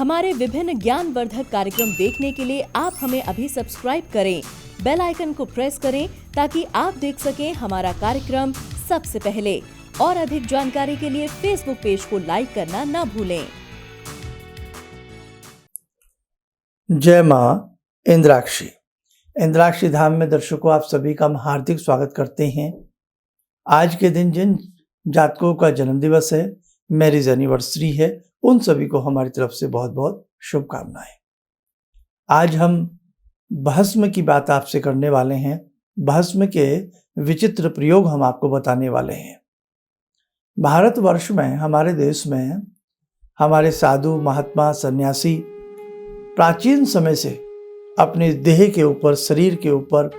हमारे विभिन्न ज्ञानवर्धक कार्यक्रम देखने के लिए आप हमें अभी सब्सक्राइब करें, बेल आइकन को प्रेस करें ताकि आप देख सकें हमारा कार्यक्रम सबसे पहले। और अधिक जानकारी के लिए फेसबुक पेज को लाइक करना न भूलें। जय माँ इंद्राक्षी। इंद्राक्षी धाम में दर्शकों आप सभी का हम हार्दिक स्वागत करते हैं। आज के दिन जिन जातकों का जन्म दिवस है, मैरिज एनिवर्सरी है, उन सभी को हमारी तरफ से बहुत बहुत शुभकामनाएं। आज हम भस्म की बात आपसे करने वाले हैं। भस्म के विचित्र प्रयोग हम आपको बताने वाले हैं। भारतवर्ष में, हमारे देश में, हमारे साधु महात्मा सन्यासी प्राचीन समय से अपने देह के ऊपर, शरीर के ऊपर,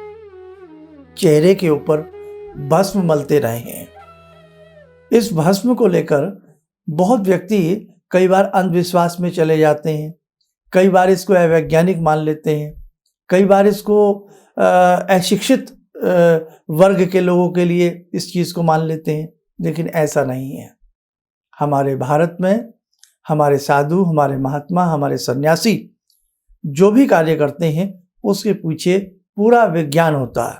चेहरे के ऊपर भस्म मलते रहे हैं। इस भस्म को लेकर बहुत व्यक्ति कई बार अंधविश्वास में चले जाते हैं, कई बार इसको अवैज्ञानिक मान लेते हैं, कई बार इसको अशिक्षित वर्ग के लोगों के लिए इस चीज़ को मान लेते हैं, लेकिन ऐसा नहीं है। हमारे भारत में हमारे साधु, हमारे महात्मा, हमारे सन्यासी जो भी कार्य करते हैं उसके पीछे पूरा विज्ञान होता है।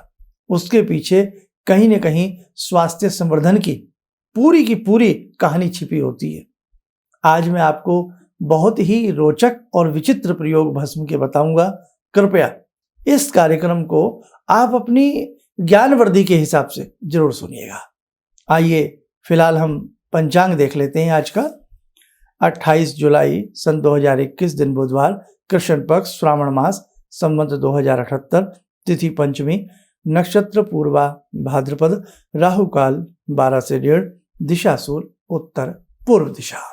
उसके पीछे कहीं न कहीं स्वास्थ्य संवर्धन की पूरी कहानी छिपी होती है। आज मैं आपको बहुत ही रोचक और विचित्र प्रयोग भस्म के बताऊंगा। कृपया इस कार्यक्रम को आप अपनी ज्ञानवर्द्धि के हिसाब से जरूर सुनिएगा। आइए फिलहाल हम पंचांग देख लेते हैं। आज का 28 जुलाई सन 2021 दिन बुधवार, कृष्ण पक्ष, श्रावण मास, संवत 2078, तिथि पंचमी, नक्षत्र पूर्वा भाद्रपद, राहु काल 12 से 1:30, दिशा सूर्य उत्तर पूर्व दिशा।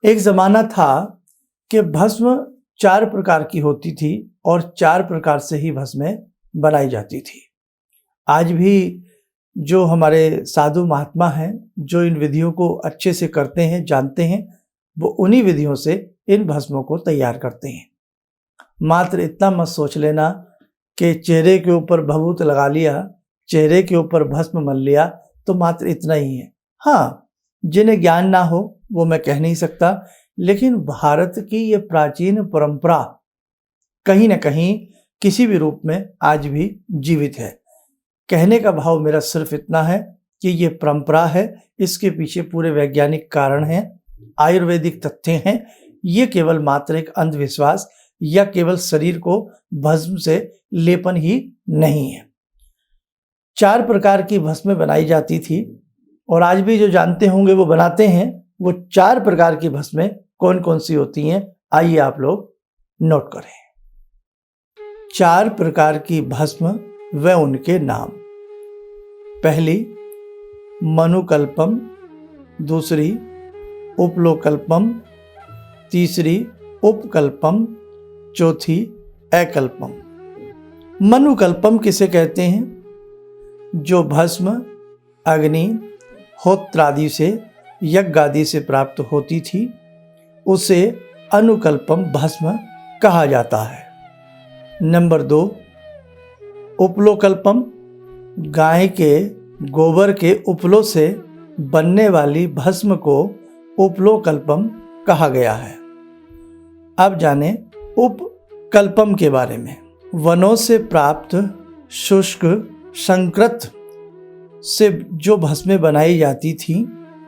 एक जमाना था कि भस्म 4 प्रकार की होती थी और 4 प्रकार से ही भस्में बनाई जाती थी। आज भी जो हमारे साधु महात्मा हैं, जो इन विधियों को अच्छे से करते हैं, जानते हैं, वो उन्हीं विधियों से इन भस्मों को तैयार करते हैं। मात्र इतना मत सोच लेना कि चेहरे के ऊपर भभूत लगा लिया, चेहरे के ऊपर भस्म मल लिया तो मात्र इतना ही है। हाँ, जिन्हें ज्ञान ना हो वो मैं कह नहीं सकता, लेकिन भारत की ये प्राचीन परंपरा कहीं ना कहीं किसी भी रूप में आज भी जीवित है। कहने का भाव मेरा सिर्फ इतना है कि ये परंपरा है, इसके पीछे पूरे वैज्ञानिक कारण हैं, आयुर्वेदिक तथ्य हैं। ये केवल मात्र एक अंधविश्वास या केवल शरीर को भस्म से लेपन ही नहीं है। 4 प्रकार की भस्में बनाई जाती थी और आज भी जो जानते होंगे वो बनाते हैं। वो 4 प्रकार की भस्में कौन कौन सी होती हैं, आइए आप लोग नोट करें। 4 प्रकार की भस्म व उनके नाम। पहली मनुकल्पम, दूसरी उपलोकल्पम, तीसरी उपकल्पम, चौथी एकल्पम। मनुकल्पम किसे कहते हैं? जो भस्म अग्नि होत्रादि से, यज्ञ आदि से प्राप्त होती थी, उसे अनुकल्पम भस्म कहा जाता है। नंबर 2 उपलोकल्पम। गाय के गोबर के उपलों से बनने वाली भस्म को उपलोकल्पम कहा गया है। अब जाने उपकल्पम के बारे में। वनों से प्राप्त शुष्क संकृत से जो भस्में बनाई जाती थी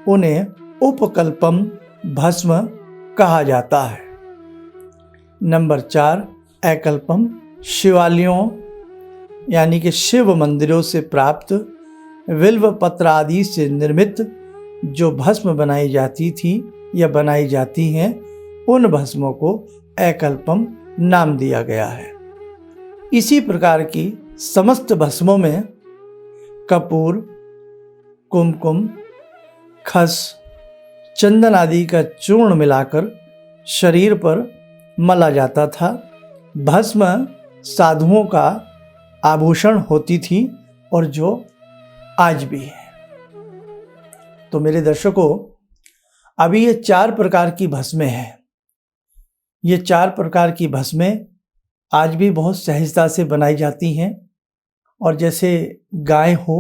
उन्हें उपकल्पम भस्म कहा जाता है। नंबर 4 एकल्पम। शिवालयों यानी कि शिव मंदिरों से प्राप्त बिल्व पत्र आदि से निर्मित जो भस्म बनाई जाती थी या बनाई जाती हैं, उन भस्मों को एकल्पम नाम दिया गया है। इसी प्रकार की समस्त भस्मों में कपूर, कुमकुम, खस, चंदन आदि का चूर्ण मिलाकर शरीर पर मला जाता था। भस्म साधुओं का आभूषण होती थी और जो आज भी है। तो मेरे दर्शकों, अभी ये 4 प्रकार की भस्में हैं। ये 4 प्रकार की भस्में आज भी बहुत सहजता से बनाई जाती हैं। और जैसे गाय हो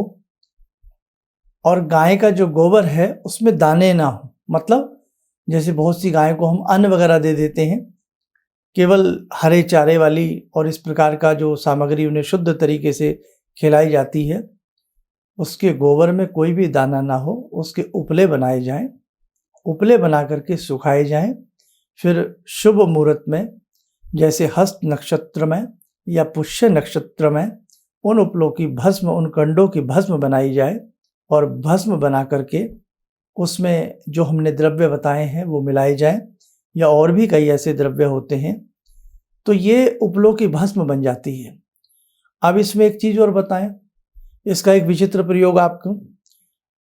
और गाय का जो गोबर है उसमें दाने ना हो, मतलब जैसे बहुत सी गायों को हम अन्न वगैरह दे देते हैं, केवल हरे चारे वाली और इस प्रकार का जो सामग्री उन्हें शुद्ध तरीके से खिलाई जाती है, उसके गोबर में कोई भी दाना ना हो, उसके उपले बनाए जाएं, उपले बना करके सुखाए जाएं। फिर शुभ मुहूर्त में जैसे हस्त नक्षत्र में या पुष्य नक्षत्र में उन उपलों की भस्म, उन कंडों की भस्म बनाई जाए और भस्म बना करके उसमें जो हमने द्रव्य बताए हैं वो मिलाए जाएं, या और भी कई ऐसे द्रव्य होते हैं, तो ये उपलों की भस्म बन जाती है। अब इसमें एक चीज़ और बताएं, इसका एक विचित्र प्रयोग आपको।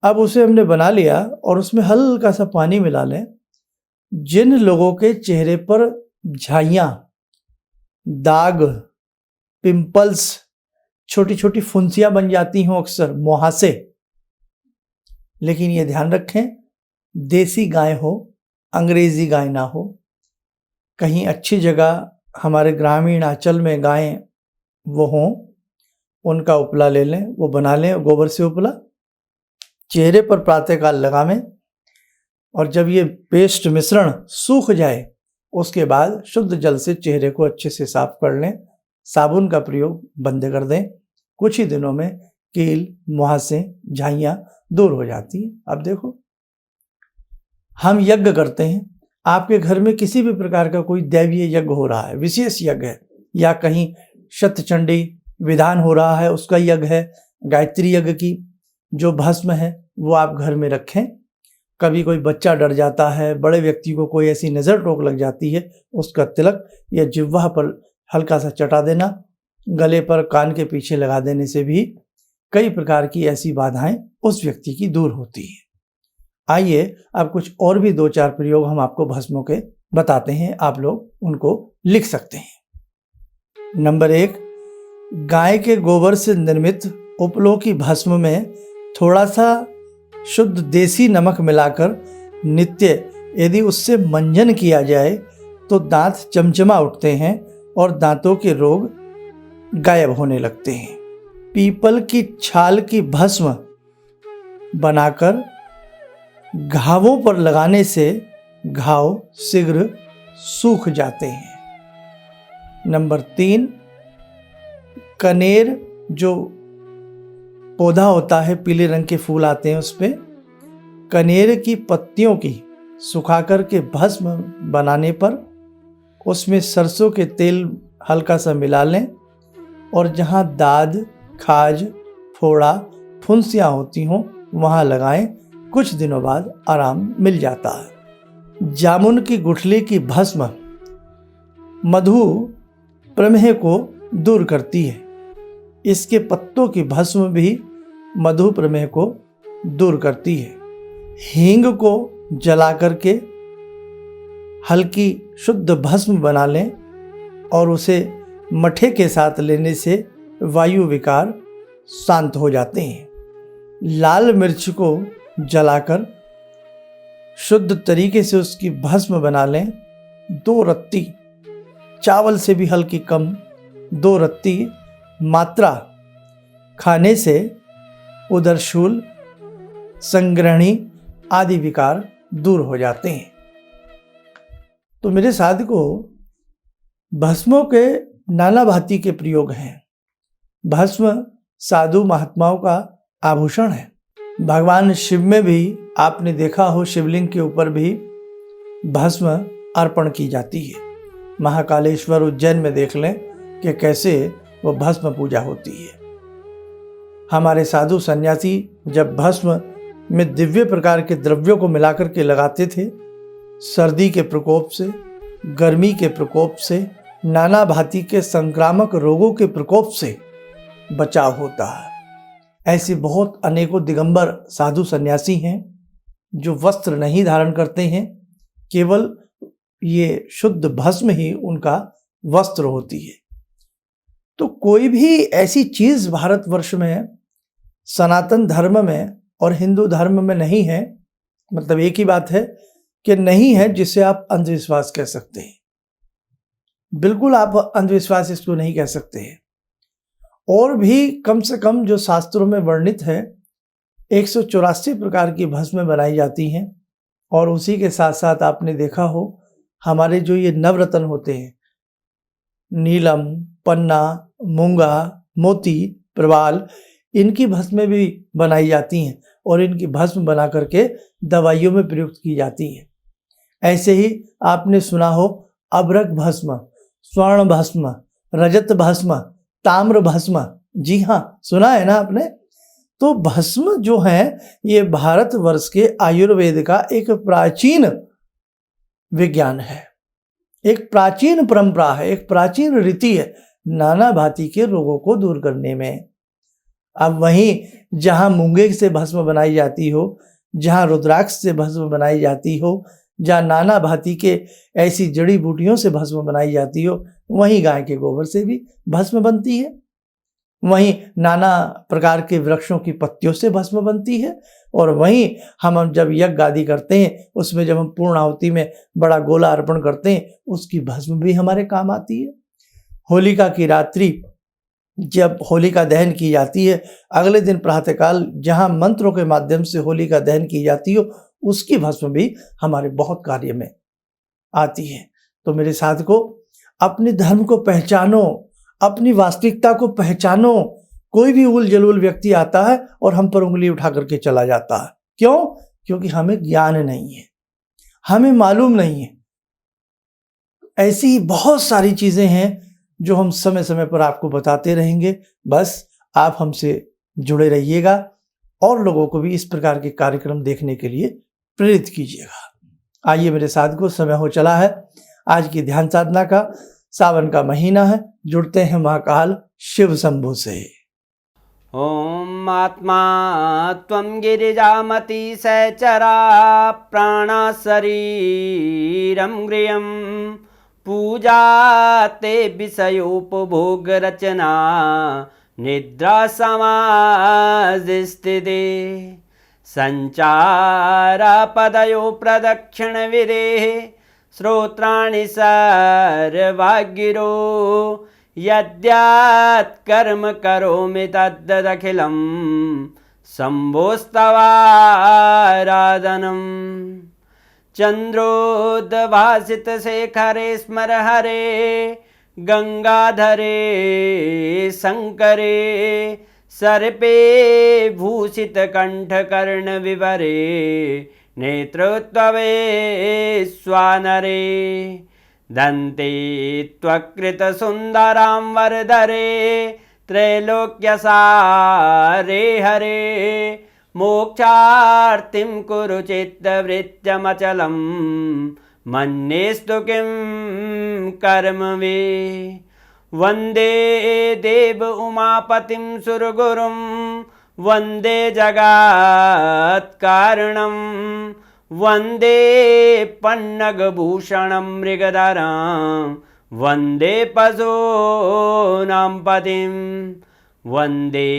अब उसे हमने बना लिया और उसमें हल्का सा पानी मिला लें। जिन लोगों के चेहरे पर झाइयाँ, दाग, पिंपल्स, छोटी छोटी फुंसियाँ बन जाती हों, अक्सर मुहासे, लेकिन ये ध्यान रखें देसी गाय हो, अंग्रेजी गाय ना हो। कहीं अच्छी जगह हमारे ग्रामीण आंचल में गायें वो हों, उनका उपला ले लें, वो बना लें गोबर से उपला, चेहरे पर प्रातःकाल लगावें और जब ये पेस्ट मिश्रण सूख जाए उसके बाद शुद्ध जल से चेहरे को अच्छे से साफ कर लें। साबुन का प्रयोग बंद कर दें। कुछ ही दिनों में कील, मुहासे, झाइयाँ दूर हो जाती हैं। अब देखो, हम यज्ञ करते हैं, आपके घर में किसी भी प्रकार का कोई दैवीय यज्ञ हो रहा है, विशेष यज्ञ है, या कहीं शतचंडी विधान हो रहा है, उसका यज्ञ है, गायत्री यज्ञ की जो भस्म है वो आप घर में रखें। कभी कोई बच्चा डर जाता है, बड़े व्यक्ति को कोई ऐसी नज़र टोक लग जाती है, उसका तिलक या जिह्वा पर हल्का सा चटा देना, गले पर, कान के पीछे लगा देने से भी कई प्रकार की ऐसी बाधाएं उस व्यक्ति की दूर होती है। आइए अब कुछ और भी 2-4 प्रयोग हम आपको भस्मों के बताते हैं, आप लोग उनको लिख सकते हैं। नंबर 1, गाय के गोबर से निर्मित उपलों की भस्म में थोड़ा सा शुद्ध देसी नमक मिलाकर नित्य यदि उससे मंजन किया जाए तो दांत चमचमा उठते हैं और दांतों के रोग गायब होने लगते हैं। पीपल की छाल की भस्म बनाकर घावों पर लगाने से घाव शीघ्र सूख जाते हैं। नंबर 3, कनेर जो पौधा होता है, पीले रंग के फूल आते हैं उस पे, कनेर की पत्तियों की सुखाकर के भस्म बनाने पर उसमें सरसों के तेल हल्का सा मिला लें और जहाँ दाद, खाज, फोड़ा, फुंसियाँ होती हों वहाँ लगाएं। कुछ दिनों बाद आराम मिल जाता है। जामुन की गुठली की भस्म मधु प्रमेह को दूर करती है। इसके पत्तों की भस्म भी मधु प्रमेह को दूर करती है। हींग को जला करके हल्की शुद्ध भस्म बना लें और उसे मठे के साथ लेने से वायु विकार शांत हो जाते हैं। लाल मिर्च को जलाकर शुद्ध तरीके से उसकी भस्म बना लें। 2 रत्ती, चावल से भी हल्की कम 2 रत्ती मात्रा खाने से उदरशूल, संग्रहणी आदि विकार दूर हो जाते हैं। तो मेरे साथियों, भस्मों के नाना भांति के प्रयोग हैं। भस्म साधु महात्माओं का आभूषण है। भगवान शिव में भी आपने देखा हो, शिवलिंग के ऊपर भी भस्म अर्पण की जाती है। महाकालेश्वर उज्जैन में देख लें कि कैसे वो भस्म पूजा होती है। हमारे साधु सन्यासी जब भस्म में दिव्य प्रकार के द्रव्यों को मिलाकर के लगाते थे, सर्दी के प्रकोप से, गर्मी के प्रकोप से, नाना भांति के संक्रामक रोगों के प्रकोप से बचाव होता है। ऐसे बहुत अनेकों दिगंबर साधु सन्यासी हैं जो वस्त्र नहीं धारण करते हैं, केवल ये शुद्ध भस्म ही उनका वस्त्र होती है। तो कोई भी ऐसी चीज भारतवर्ष में, सनातन धर्म में और हिंदू धर्म में नहीं है, मतलब एक ही बात है कि नहीं है, जिसे आप अंधविश्वास कह सकते हैं। बिल्कुल आप अंधविश्वास इसको नहीं कह सकते हैं। और भी कम से कम जो शास्त्रों में वर्णित है 184 प्रकार की भस्में बनाई जाती हैं। और उसी के साथ साथ आपने देखा हो हमारे जो ये नवरत्न होते हैं, नीलम, पन्ना, मूंगा, मोती, प्रवाल, इनकी भस्में भी बनाई जाती हैं और इनकी भस्म बना करके दवाइयों में प्रयुक्त की जाती है। ऐसे ही आपने सुना हो अभ्रक भस्म, स्वर्ण भस्म, रजत भस्म, ताम्र भस्म। जी हाँ, सुना है ना आपने। तो भस्म जो है ये भारतवर्ष के आयुर्वेद का एक प्राचीन विज्ञान है, एक प्राचीन परंपरा है, एक प्राचीन रीति है नाना भांति के रोगों को दूर करने में। अब वहीं जहाँ मूंगे से भस्म बनाई जाती हो, जहाँ रुद्राक्ष से भस्म बनाई जाती हो, जहाँ नाना भांति के ऐसी जड़ी बूटियों से भस्म बनाई जाती हो, वहीं गाय के गोबर से भी भस्म बनती है, वहीं नाना प्रकार के वृक्षों की पत्तियों से भस्म बनती है। और वहीं हम जब यज्ञ आदि करते हैं उसमें जब हम पूर्णाहुति में बड़ा गोला अर्पण करते हैं उसकी भस्म भी हमारे काम आती है। होलिका की रात्रि जब होलिका दहन की जाती है, अगले दिन प्रातःकाल जहाँ मंत्रों के माध्यम से होलिका दहन की जाती हो उसकी भस्म भी हमारे बहुत कार्य में आती है। तो मेरे साथ को अपने धर्म को पहचानो, अपनी वास्तविकता को पहचानो। कोई भी उल जलूल व्यक्ति आता है और हम पर उंगली उठा करके चला जाता है। क्यों? क्योंकि हमें ज्ञान नहीं है, हमें मालूम नहीं है। ऐसी ही बहुत सारी चीजें हैं जो हम समय समय पर आपको बताते रहेंगे। बस आप हमसे जुड़े रहिएगा और लोगों को भी इस प्रकार के कार्यक्रम देखने के लिए प्रेरित कीजिएगा। आइए मेरे साथ को समय हो चला है आज की ध्यान साधना का। सावन का महीना है, जुड़ते हैं महाकाल शिव शंभु से। ॐ आत्मा त्वं गिरिजामति सहचरा प्राणा शरीरं गृहं पूजा ते विषयोपभोगरचना निद्रा समाधिस्थिते संचारपदयो प्रदक्षिणविधेः श्रोत्राणि सर्वागिरो यद्यात् कर्म करोमि तद्दखिलं शम्भोस्तवाराधनम् चन्द्रोद्भासितशेखरे स्मर हरे गंगाधरे शंकरे सर्पे भूषितकण्ठकर्णविवरे नेत्रोत्तवे स्वानरे दन्ते त्वकृतसुन्दरां वरदरे त्रैलोक्यसारे हरे मोक्षार्तिं कुरु चित्तवृत्त्यमचलं मन्येस्तु किं कर्म वे वन्दे देव उमापतिं सुरगुरुं वन्दे जगत्कारणं वन्दे पन्नगभूषणं मृगधरं वन्दे पशूनां पतिं वन्दे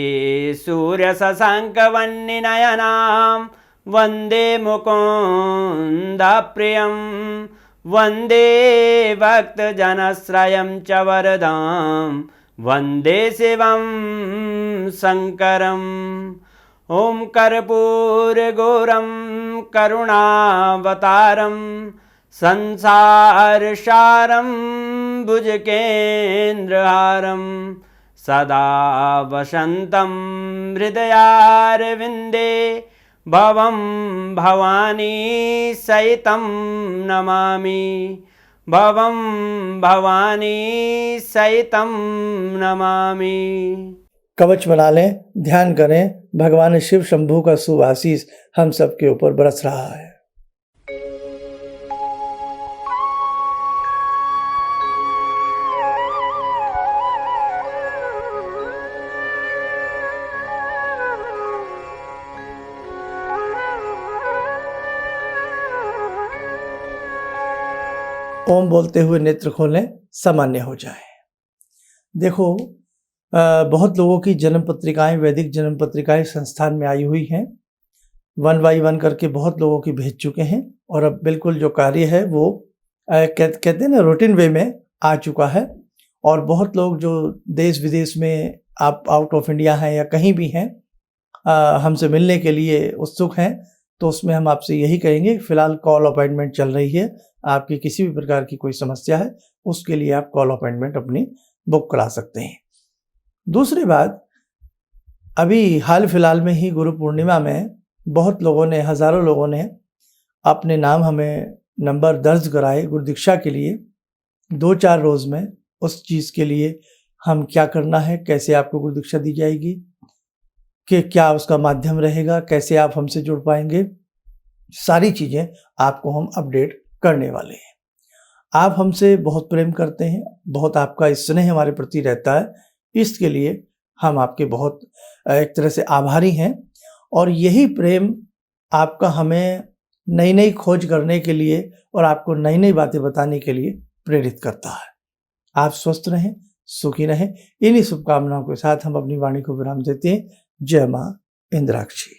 सूर्यशशाङ्कवह्निनयनां वन्दे मुकुन्दप्रियं वन्दे भक्तजनश्रयं च वरदां वन्दे शिवं शङ्करम् ॐ कर्पूरगौरं करुणावतारं संसारसारं भुजगेन्द्रहारं सदा वसन्तं हृदयारविन्दे भवं भवानी सहितं नमामि भवं भवानी सहितं नमामि। कवच बना लें, ध्यान करें, भगवान शिव शंभु का शुभ आशीष हम सबके ऊपर बरस रहा है। ओम बोलते हुए नेत्र खोलें, सामान्य हो जाए। देखो, बहुत लोगों की जन्म पत्रिकाएं, वैदिक जन्म पत्रिकाएं संस्थान में आई हुई हैं। 1 बाई 1 करके बहुत लोगों की भेज चुके हैं और अब बिल्कुल जो कार्य है वो कहते हैं ना, रूटीन वे में आ चुका है। और बहुत लोग जो देश विदेश में, आप आउट ऑफ इंडिया हैं या कहीं भी हैं, हमसे मिलने के लिए उत्सुक हैं। तो उसमें हम आपसे यही कहेंगे, फिलहाल कॉल अपॉइंटमेंट चल रही है। आपकी किसी भी प्रकार की कोई समस्या है उसके लिए आप कॉल अपॉइंटमेंट अपनी बुक करा सकते हैं। दूसरी बात, अभी हाल फिलहाल में ही गुरु पूर्णिमा में बहुत लोगों ने, हजारों लोगों ने अपने नाम हमें नंबर दर्ज कराए गुरु दीक्षा के लिए। 2-4 रोज में उस चीज़ के लिए हम क्या करना है, कैसे आपको गुरु दीक्षा दी जाएगी, कि क्या उसका माध्यम रहेगा, कैसे आप हमसे जुड़ पाएंगे, सारी चीज़ें आपको हम अपडेट करने वाले हैं। आप हमसे बहुत प्रेम करते हैं, बहुत आपका स्नेह हमारे प्रति रहता है, इसके लिए हम आपके बहुत एक तरह से आभारी हैं। और यही प्रेम आपका हमें नई नई खोज करने के लिए और आपको नई नई बातें बताने के लिए प्रेरित करता है। आप स्वस्थ रहें, सुखी रहें, इन्हीं शुभकामनाओं के साथ हम अपनी वाणी को विराम देते हैं। जय माँ इंद्राक्षी।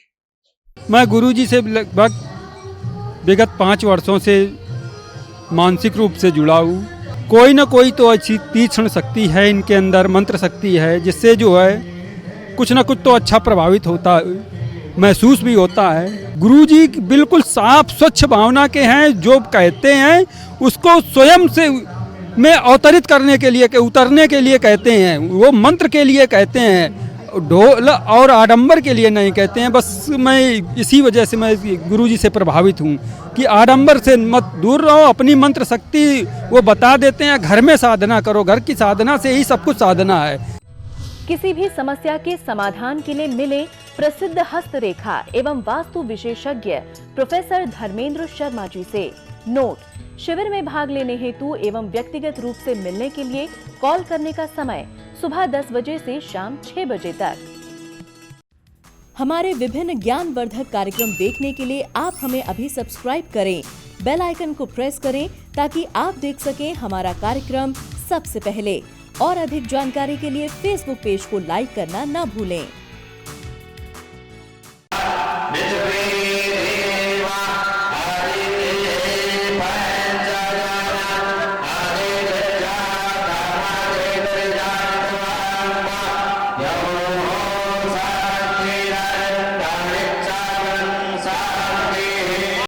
मैं गुरुजी से लगभग विगत 5 वर्षों से मानसिक रूप से जुड़ा हूँ। कोई ना कोई तो अच्छी तीक्ष्ण शक्ति है इनके अंदर, मंत्र शक्ति है, जिससे जो है कुछ ना कुछ तो अच्छा प्रभावित होता है, महसूस भी होता है। गुरुजी बिल्कुल साफ स्वच्छ भावना के हैं, जो कहते हैं उसको स्वयं से में अवतरित करने के लिए, उतरने के लिए कहते हैं। वो मंत्र के लिए कहते हैं, ढोल और आडंबर के लिए नहीं कहते हैं। बस मैं इसी वजह से मैं गुरुजी से प्रभावित हूँ कि आडंबर से मत दूर रहो, अपनी मंत्र शक्ति वो बता देते हैं। घर में साधना करो, घर की साधना से ही सब कुछ साधना है। किसी भी समस्या के समाधान के लिए मिले प्रसिद्ध हस्तरेखा एवं वास्तु विशेषज्ञ प्रोफेसर धर्मेंद्र शर्मा जी से। नोट: शिविर में भाग लेने हेतु एवं व्यक्तिगत रूप से मिलने के लिए कॉल करने का समय सुबह 10 बजे से शाम 6 बजे तक। हमारे विभिन्न ज्ञानवर्धक कार्यक्रम देखने के लिए आप हमें अभी सब्सक्राइब करें, बेल आइकन को प्रेस करें ताकि आप देख सकें हमारा कार्यक्रम सबसे पहले। और अधिक जानकारी के लिए फेसबुक पेज को लाइक करना न भूलें।